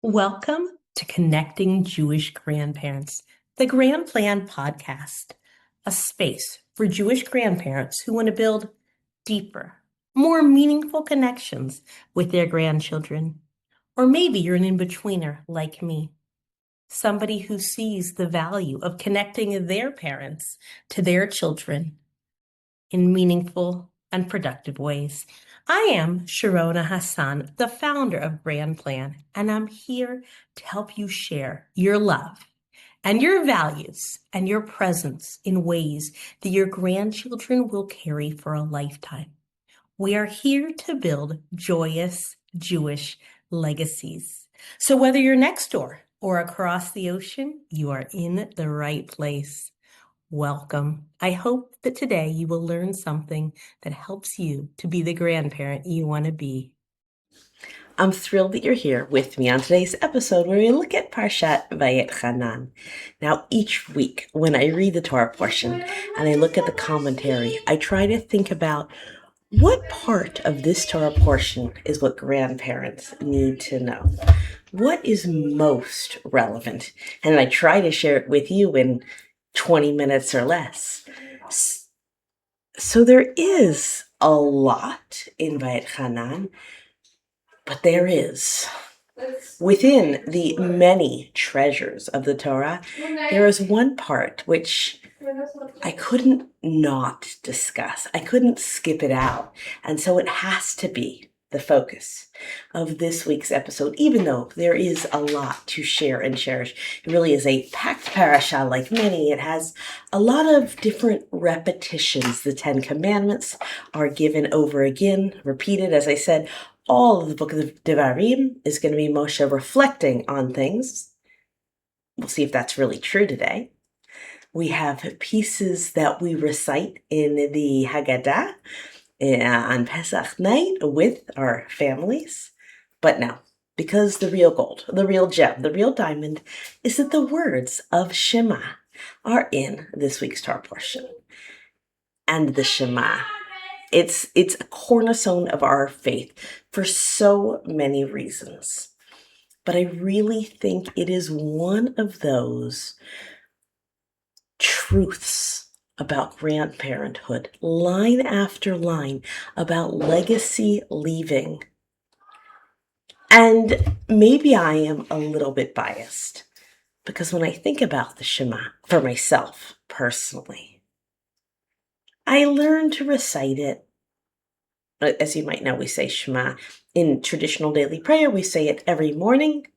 Welcome to Connecting Jewish Grandparents, the Grand Plan podcast, a space for Jewish grandparents who want to build deeper, more meaningful connections with their grandchildren. Or maybe you're an in-betweener like me, somebody who sees the value of connecting their parents to their children in meaningful and productive ways. I am Sharona Hassan, the founder of Grand Plan, and I'm here to help you share your love and your values and your presence in ways that your grandchildren will carry for a lifetime. We are here to build joyous Jewish legacies. So whether you're next door or across the ocean, you are in the right place. Welcome. I hope that today you will learn something that helps you to be the grandparent you want to be. I'm thrilled that you're here with me on today's episode where we look at Parashat Va'etchanan. Now, each week when I read the Torah portion and I look at the commentary, I try to think about what part of this Torah portion is what grandparents need to know. What is most relevant? And I try to share it with you in 20 minutes or less. So there is a lot in Va'etchanan, but there is. Within the many treasures of the Torah, there is one part which I couldn't not discuss. I couldn't skip it out. And so it has to be the focus of this week's episode, even though there is a lot to share and cherish. It really is a packed parasha like many. It has a lot of different repetitions. The 10 Commandments are given over again, repeated. As I said, all of the book of Devarim is going to be Moshe reflecting on things. We'll see if that's really true today. We have pieces that we recite in the Haggadah on Pesach night with our families. But now, because the real gold, the real gem, the real diamond is that the words of Shema are in this week's Torah portion. And the Shema, it's a cornerstone of our faith for so many reasons. But I really think it is one of those truths about grandparenthood, line after line, about legacy leaving. And maybe I am a little bit biased, because when I think about the Shema for myself personally, I learned to recite it. As you might know, we say Shema in traditional daily prayer. We say it every morning,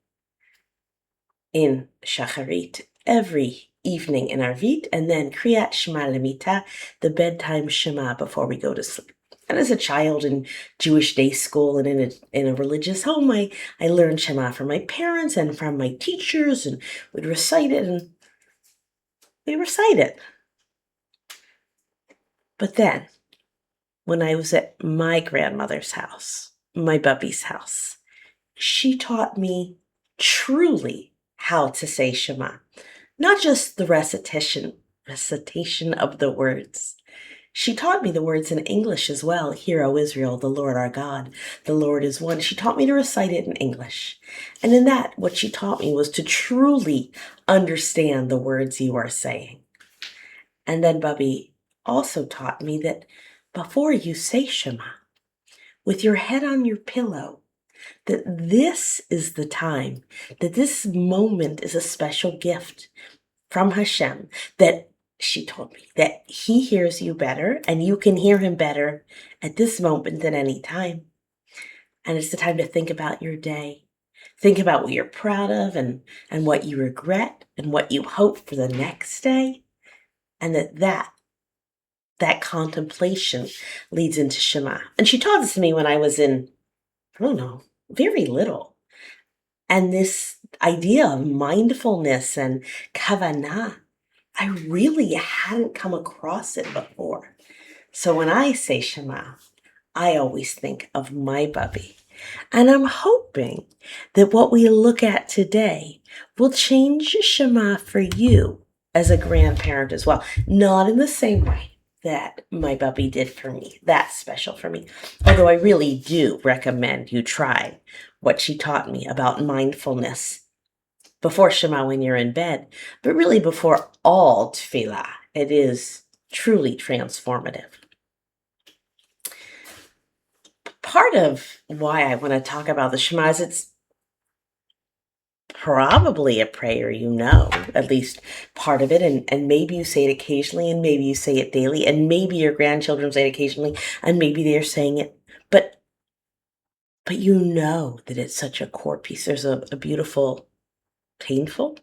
in Shacharit every evening in Arvit, and then Kriyat Shema Lemita, the bedtime Shema before we go to sleep. And as a child in Jewish day school and in a religious home, I learned Shema from my parents and from my teachers, and we'd recite it, and we recite it. But then, when I was at my grandmother's house, my Bubby's house, she taught me truly how to say Shema. Not just the recitation of the words. She taught me the words in English as well. Hear, O Israel, the Lord our God, the Lord is one. She taught me to recite it in English. And in that, what she taught me was to truly understand the words you are saying. And then Bubby also taught me that before you say Shema, with your head on your pillow, that this is the time, that this moment is a special gift from Hashem, that she told me that he hears you better and you can hear him better at this moment than any time. And it's the time to think about your day. Think about what you're proud of and what you regret and what you hope for the next day. And that contemplation leads into Shema. And she taught this to me when I was in, very little. And this idea of mindfulness and kavanah, I really hadn't come across it before. So when I say Shema, I always think of my Bubby. And I'm hoping that what we look at today will change Shema for you as a grandparent as well. Not in the same way, that my bubby did for me. That's special for me. Although I really do recommend you try what she taught me about mindfulness before Shema when you're in bed, but really before all tefillah. It is truly transformative. Part of why I want to talk about the Shema is it's probably a prayer, at least part of it, and maybe you say it occasionally, and maybe you say it daily, and maybe your grandchildren say it occasionally, and maybe they're saying it, but you know that it's such a core piece. There's a beautiful, painful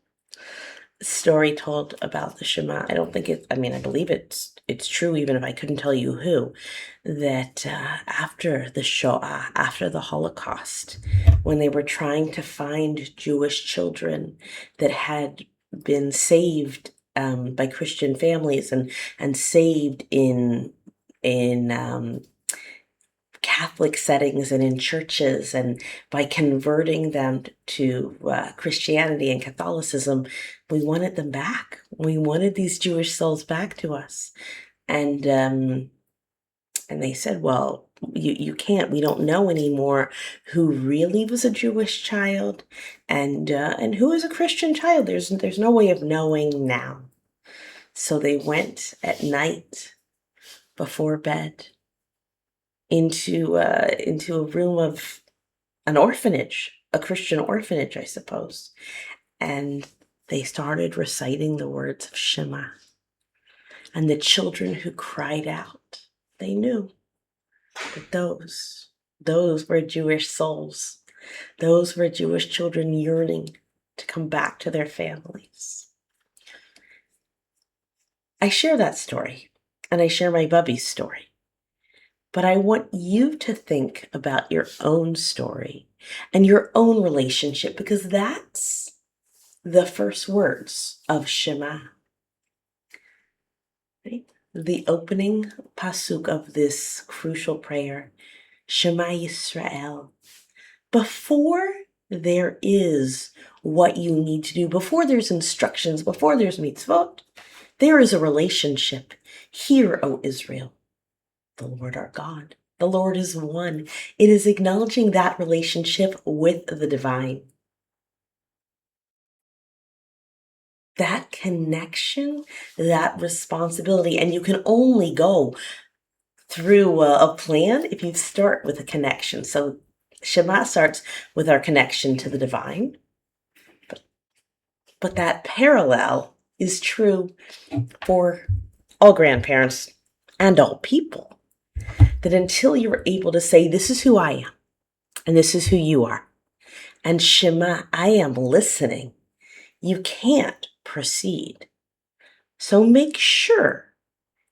story told about the Shema. I don't think I believe it's true, even if I couldn't tell you who, that after the Shoah, after the Holocaust, when they were trying to find Jewish children that had been saved by Christian families and saved in Catholic settings and in churches, and by converting them to Christianity and Catholicism, we wanted them back. We wanted these Jewish souls back to us. And they said, well, you can't. We don't know anymore who really was a Jewish child and who is a Christian child. There's no way of knowing now. So they went at night before bed into a room of an orphanage, a Christian orphanage, I suppose. And they started reciting the words of Shema. And the children who cried out, they knew that those were Jewish souls. Those were Jewish children yearning to come back to their families. I share that story, and I share my bubby's story. But I want you to think about your own story and your own relationship, because that's the first words of Shema. Right? The opening pasuk of this crucial prayer, Shema Yisrael. Before there is what you need to do, before there's instructions, before there's mitzvot, there is a relationship. Hear, O Israel, the Lord our God. The Lord is one. It is acknowledging that relationship with the divine. That connection, that responsibility, and you can only go through a plan if you start with a connection. So Shema starts with our connection to the divine, but that parallel is true for all grandparents and all people. That until you're able to say, this is who I am, and this is who you are, and Shema, I am listening, you can't proceed. So make sure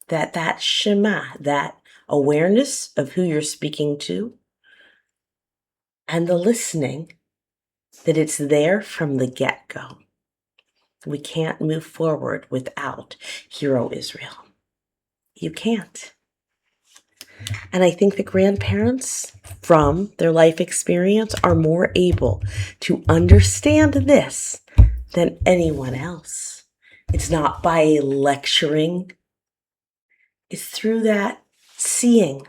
that Shema, that awareness of who you're speaking to, and the listening, that it's there from the get-go. We can't move forward without Hear, O Israel. You can't. And I think the grandparents, from their life experience, are more able to understand this than anyone else. It's not by lecturing. It's through that seeing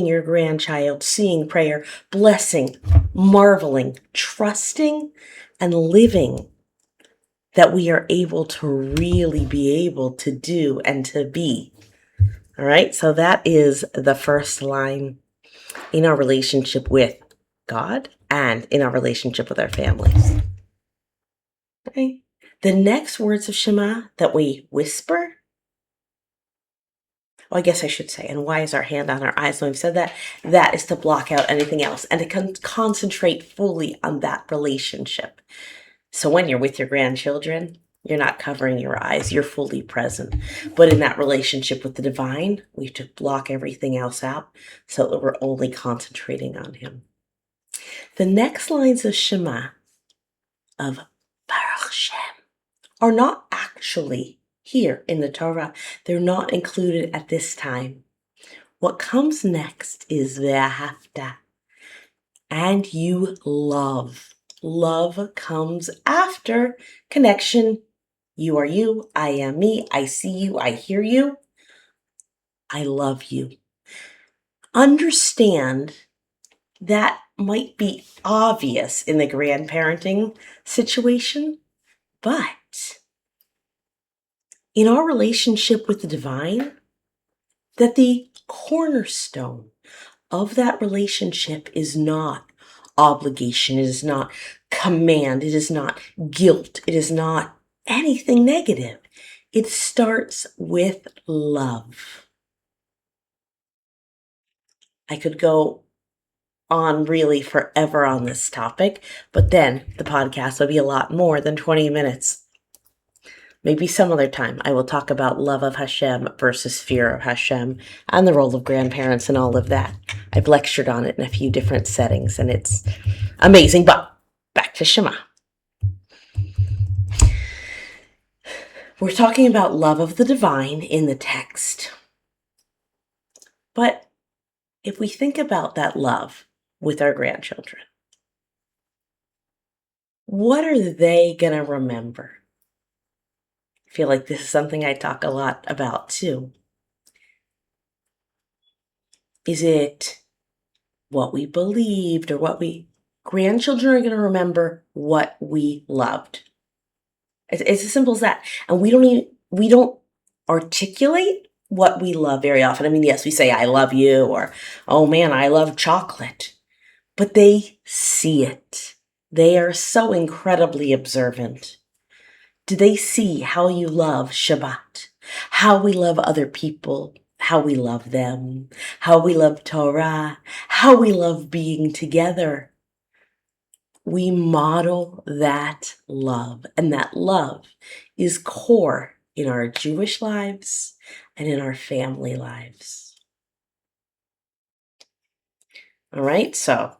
your grandchild, seeing prayer, blessing, marveling, trusting, and living, that we are able to really be able to do and to be. All right, so that is the first line in our relationship with God and in our relationship with our families. Okay. The next words of Shema that we whisper, well, I guess I should say, and why is our hand on our eyes when we've said that? That is to block out anything else and to concentrate fully on that relationship. So when you're with your grandchildren, you're not covering your eyes, you're fully present. But in that relationship with the divine, we have to block everything else out so that we're only concentrating on him. The next lines of Shema, of Baruch Shem, are not actually here in the Torah. They're not included at this time. What comes next is Ve'ahavta, and you love. Love comes after connection. You are you, I am me, I see you, I hear you. I love you. Understand that might be obvious in the grandparenting situation, but in our relationship with the divine, that the cornerstone of that relationship is not obligation, it is not command, it is not guilt, it is not anything negative. It starts with love. I could go on really forever on this topic, but then the podcast will be a lot more than 20 minutes. Maybe some other time I will talk about love of Hashem versus fear of Hashem and the role of grandparents and all of that. I've lectured on it in a few different settings and it's amazing. But back to Shema. We're talking about love of the divine in the text. But if we think about that love with our grandchildren, what are they going to remember? I feel like this is something I talk a lot about too. Is it what we believed or grandchildren are going to remember what we loved. It's as simple as that. And we don't articulate what we love very often. I mean, yes, we say, I love you, or, oh man, I love chocolate, but they see it. They are so incredibly observant. Do they see how you love Shabbat, how we love other people, how we love them, how we love Torah, how we love being together? We model that love, and that love is core in our Jewish lives and in our family lives. All right, so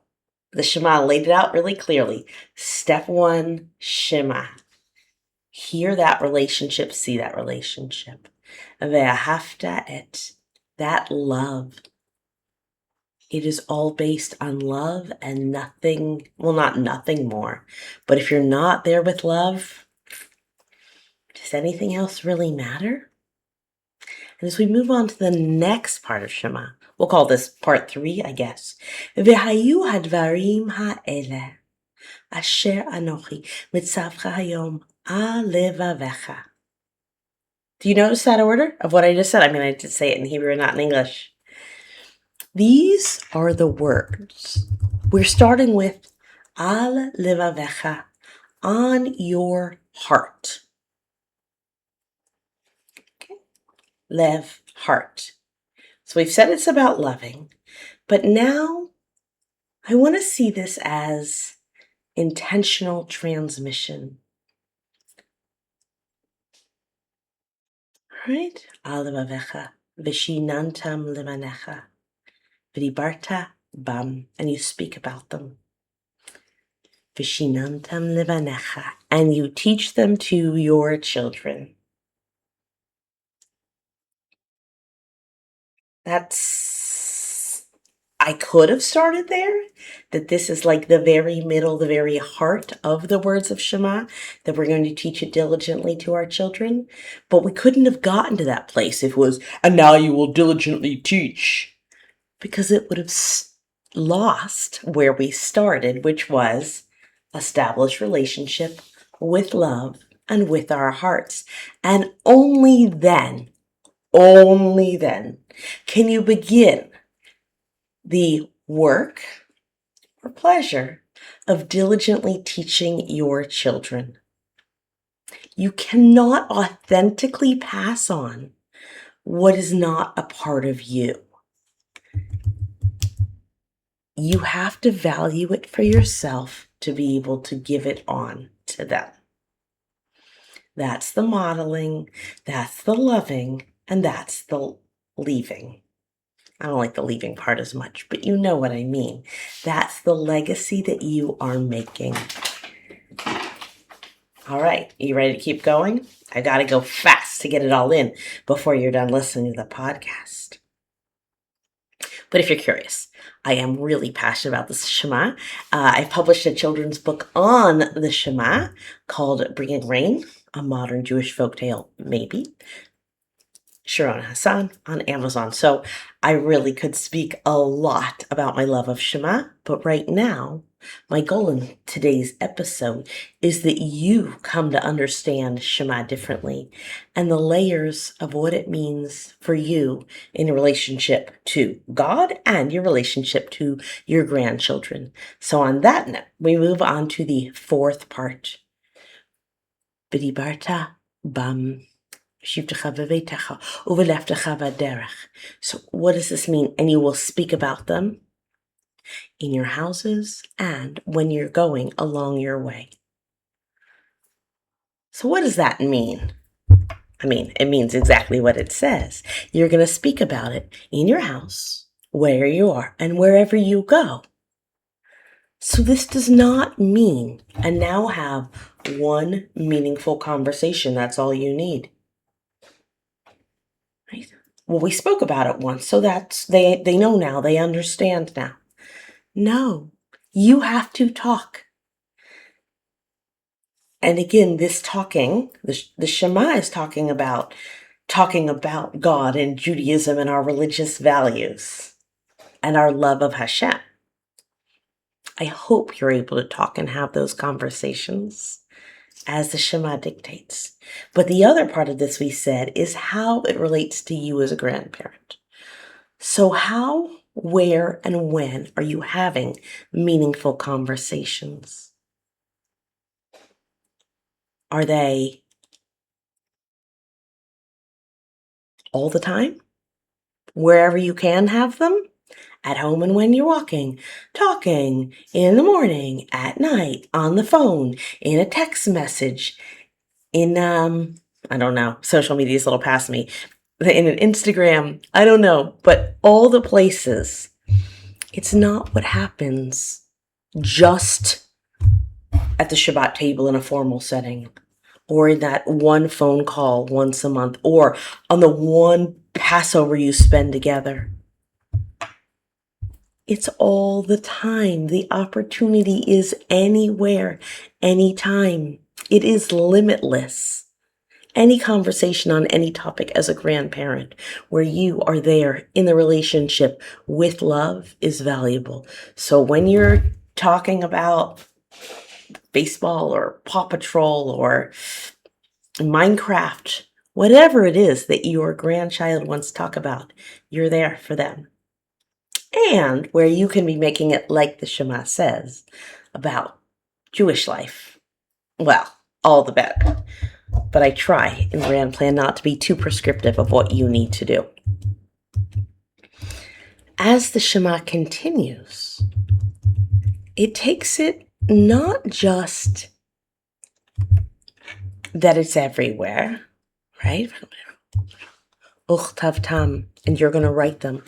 the Shema laid it out really clearly. Step 1, Shema. Hear that relationship, see that relationship. Ve'ahavta et, that love. It is all based on love and nothing, well, not nothing more. But if you're not there with love, does anything else really matter? And as we move on to the next part of Shema, we'll call this part 3, I guess. V'hayu hadvarim ha'ele, asher anochi mitzavcha hayom alevavecha. Do you notice that order of what I just said? I mean, I did say it in Hebrew and not in English. These are the words. We're starting with al levavecha, on your heart. Okay. Lev, heart. So we've said it's about loving, but now I want to see this as intentional transmission. All right? Al levavecha, v'shinantam levanecha. V'dibarta bam, and you speak about them. V'shinantam levanecha, and you teach them to your children. I could have started there, that this is like the very middle, the very heart of the words of Shema, that we're going to teach it diligently to our children. But we couldn't have gotten to that place if it was, and now you will diligently teach, because it would have lost where we started, which was establish relationship with love and with our hearts. And only then can you begin the work or pleasure of diligently teaching your children. You cannot authentically pass on what is not a part of you. You have to value it for yourself to be able to give it on to them. That's the modeling, that's the loving, and that's the leaving. I don't like the leaving part as much, but you know what I mean. That's the legacy that you are making. All right, you ready to keep going? I got to go fast to get it all in before you're done listening to the podcast. But if you're curious, I am really passionate about the Shema. I published a children's book on the Shema called Bringing Rain, a modern Jewish folktale, maybe. Sharona Hassan on Amazon. So I really could speak a lot about my love of Shema, but right now, my goal in today's episode is that you come to understand Shema differently and the layers of what it means for you in relationship to God and your relationship to your grandchildren. So on that note, we move on to the fourth part. B'dibarta bam. So what does this mean? And you will speak about them in your houses and when you're going along your way. So what does that mean? I mean, it means exactly what it says. You're going to speak about it in your house, where you are, and wherever you go. So this does not mean, and now have one meaningful conversation. That's all you need. Right? Well, we spoke about it once, so that's they know now, they understand now. No, you have to talk. And again, this talking, the Shema is talking about God and Judaism and our religious values and our love of Hashem. I hope you're able to talk and have those conversations as the Shema dictates. But the other part of this we said is how it relates to you as a grandparent. So how, where, and when are you having meaningful conversations? Are they all the time? Wherever you can have them? At home and when you're walking, talking, in the morning, at night, on the phone, in a text message, in, I don't know, social media is a little past me, in an Instagram, I don't know, but all the places. It's not what happens just at the Shabbat table in a formal setting, or in that one phone call once a month, or on the one Passover you spend together. It's all the time. The opportunity is anywhere, anytime. It is limitless. Any conversation on any topic as a grandparent where you are there in the relationship with love is valuable. So when you're talking about baseball or Paw Patrol or Minecraft, whatever it is that your grandchild wants to talk about, you're there for them. And where you can be making it like the Shema says about Jewish life. Well, all the better. But I try in Grand Plan not to be too prescriptive of what you need to do. As the Shema continues, it takes it not just that it's everywhere, right? Uchtavtam, and you're going to write them.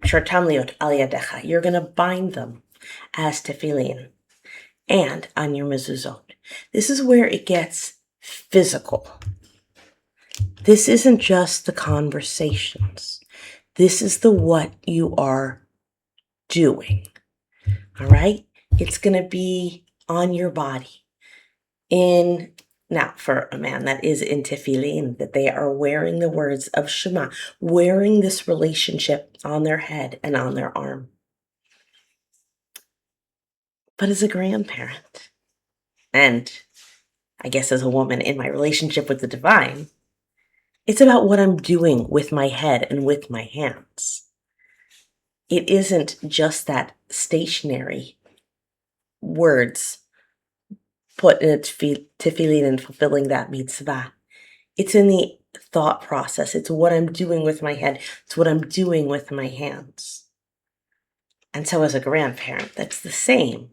Shartam liot al yadecha, you're going to bind them as tefillin and on your mezuzot. This is where it gets physical. This isn't just the conversations. This is the what you are doing. All right? It's going to be on your body. Now, for a man that is in tefillin, that they are wearing the words of Shema, wearing this relationship on their head and on their arm. But as a grandparent, and I guess as a woman in my relationship with the divine, it's about what I'm doing with my head and with my hands. It isn't just that stationary words put in a tefillin and fulfilling that mitzvah. It's in the thought process. It's what I'm doing with my head. It's what I'm doing with my hands. And so as a grandparent, that's the same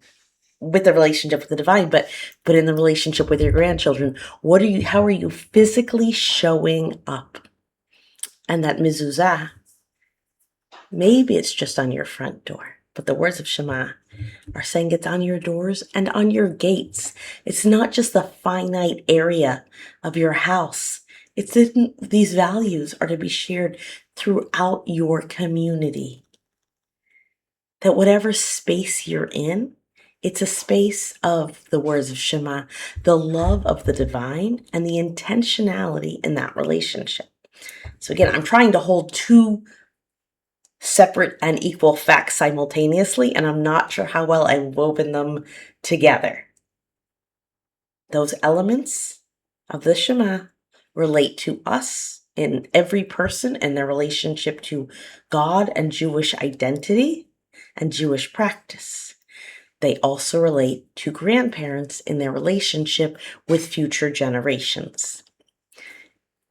with the relationship with the divine, but in the relationship with your grandchildren. How are you physically showing up? And that mezuzah, maybe it's just on your front door, but the words of Shema are saying it's on your doors and on your gates. It's not just the finite area of your house. These values are to be shared throughout your community. That whatever space you're in, It's a space of the words of Shema, the love of the divine, and the intentionality in that relationship. So again, I'm trying to hold two separate and equal facts simultaneously, and I'm not sure how well I've woven them together. Those elements of the Shema relate to us in every person and their relationship to God and Jewish identity and Jewish practice. They also relate to grandparents in their relationship with future generations.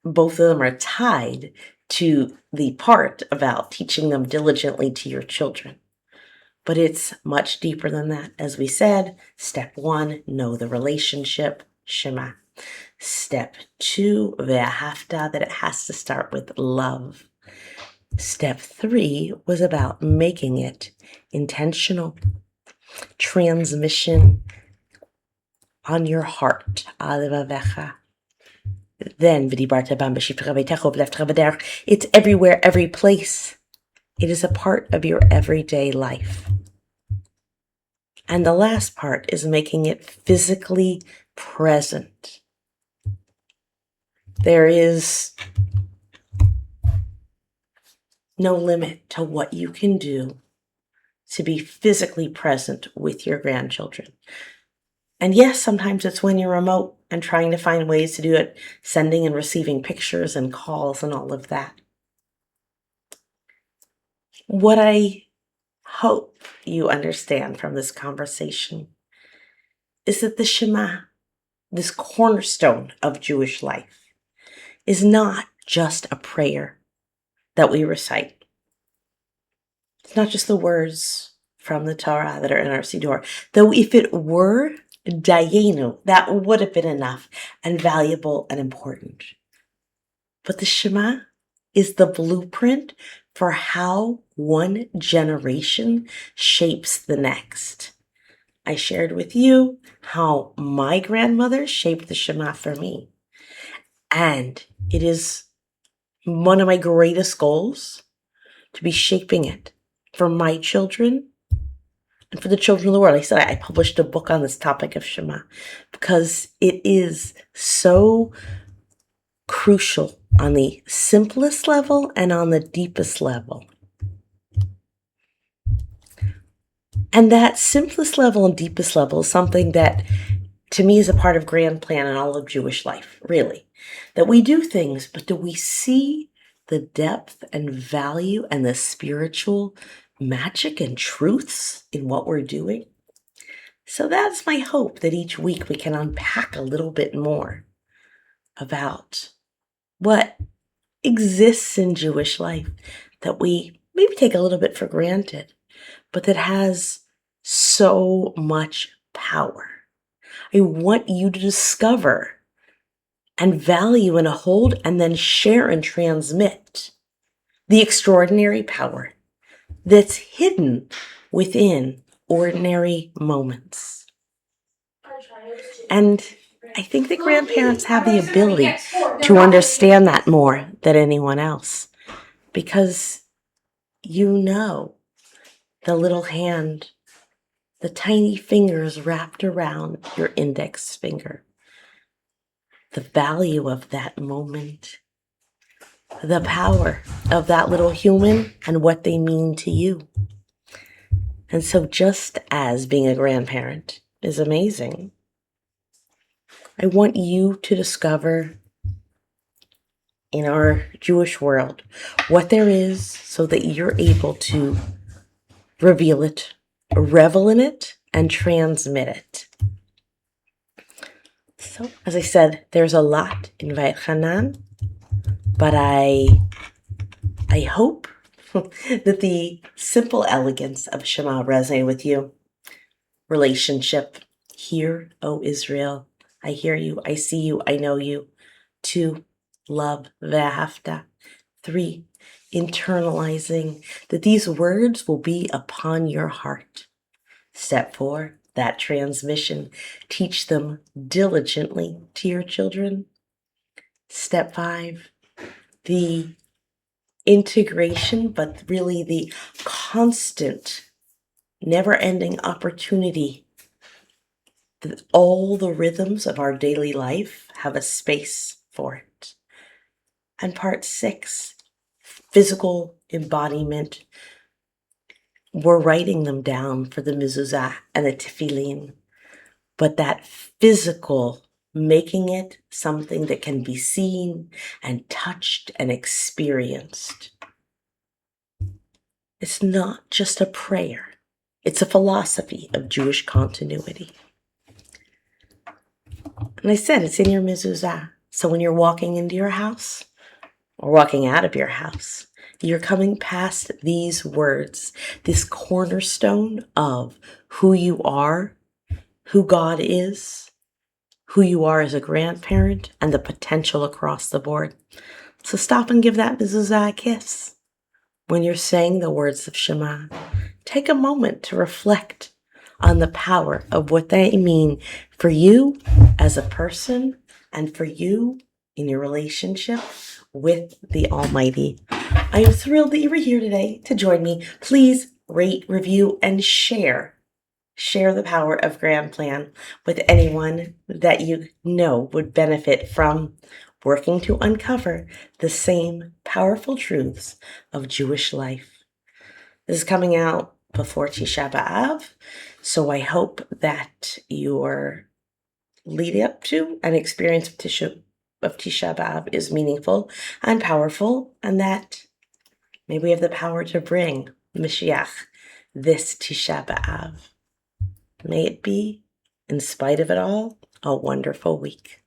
Both of them are tied to the part about teaching them diligently to your children. But it's much deeper than that. As we said, step 1, know the relationship, Shema. Step 2, ve'ahavta, that it has to start with love. Step 3 was about making it intentional. Transmission on your heart. Then, it's everywhere, every place. It is a part of your everyday life. And the last part is making it physically present. There is no limit to what you can do to be physically present with your grandchildren. And yes, sometimes it's when you're remote and trying to find ways to do it, sending and receiving pictures and calls and all of that. What I hope you understand from this conversation is that the Shema, this cornerstone of Jewish life, is not just a prayer that we recite. It's not just the words from the Torah that are in our Siddur. Though if it were, dayenu, that would have been enough and valuable and important. But the Shema is the blueprint for how one generation shapes the next. I shared with you how my grandmother shaped the Shema for me. And it is one of my greatest goals to be shaping it for my children and for the children of the world. Like I said, I published a book on this topic of Shema because it is so crucial on the simplest level and on the deepest level. And that simplest level and deepest level is something that to me is a part of grand plan in all of Jewish life, really. That we do things, but do we see the depth and value and the spiritual magic and truths in what we're doing? So that's my hope, that each week we can unpack a little bit more about what exists in Jewish life that we maybe take a little bit for granted, but that has so much power. I want you to discover and value and hold and then share and transmit the extraordinary power that's hidden within ordinary moments. And I think that grandparents have the ability to understand that more than anyone else, because you know the little hand, the tiny fingers wrapped around your index finger, the value of that moment, the power of that little human and what they mean to you. And so just as being a grandparent is amazing, I want you to discover in our Jewish world what there is so that you're able to reveal it, revel in it, and transmit it. So, as I said, there's a lot in Va'etchanan, but I hope that the simple elegance of Shema resonate with you. Relationship. Hear, O Israel. I hear you. I see you. I know you. 2, love. Ve'ahavta. 3, internalizing that these words will be upon your heart. Step 4, that transmission. Teach them diligently to your children. Step 5, the integration, but really the constant, never-ending opportunity that all the rhythms of our daily life have a space for it. And part 6, physical embodiment. We're writing them down for the mezuzah and the tefillin, but that physical, making it something that can be seen and touched and experienced. It's not just a prayer. It's a philosophy of Jewish continuity. And I said it's in your mezuzah. So when you're walking into your house or walking out of your house, you're coming past these words, this cornerstone of who you are, who God is, who you are as a grandparent, and the potential across the board. So stop and give that mezuzah a kiss. When you're saying the words of Shema, take a moment to reflect on the power of what they mean for you as a person and for you in your relationship with the Almighty. I am thrilled that you were here today to join me. Please rate, review, and share. Share the power of Grand Plan with anyone that you know would benefit from working to uncover the same powerful truths of Jewish life. This is coming out before Tisha B'Av, so I hope that your lead up to an experience of Tisha B'Av is meaningful and powerful, and that maybe we have the power to bring Mashiach this Tisha B'Av. May it be, in spite of it all, a wonderful week.